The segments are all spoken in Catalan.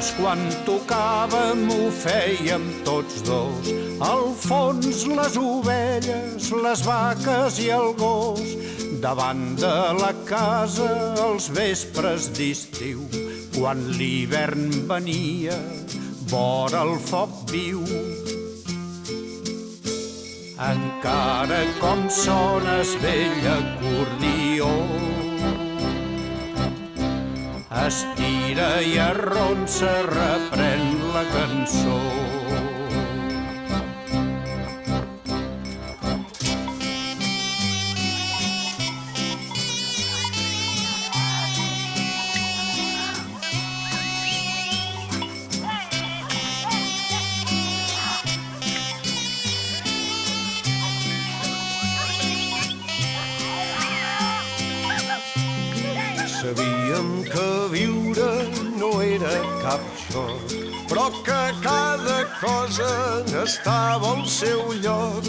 abans quan tocàvem ho fèiem tots dos. Al fons les ovelles, les vaques i el gos, davant de la casa els vespres d'estiu, quan l'hivern venia vora el foc viu. Encara com sones vell acordió, estira i arronsa, reprèn la cançó. Sabíem que viure no era cap joc, però que cada cosa estava al seu lloc.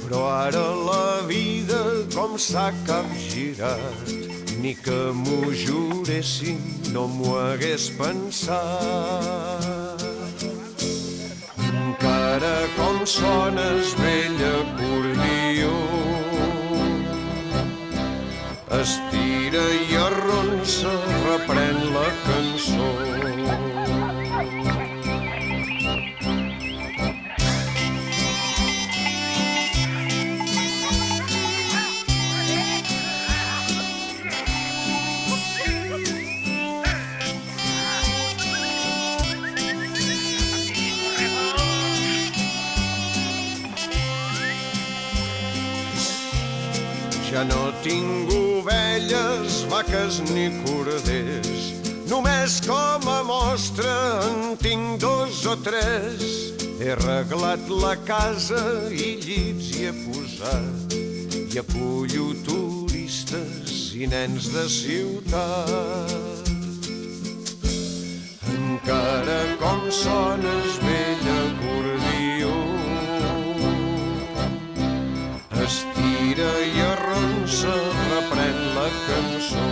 Però ara la vida com s'ha capgirat, ni que m'ho juressin no m'ho hagués pensat. Encara com sones vell acordió, estira i arronsa, reprèn la cançó. Ja no tinc ovelles, vaques ni corders, només com a mostra en tinc 2 o 3. He arreglat la casa i llits hi he posat, i acullo turistes i nens de ciutat. Encara com sones vell acordió, estira i arronsa, reprèn la cançó.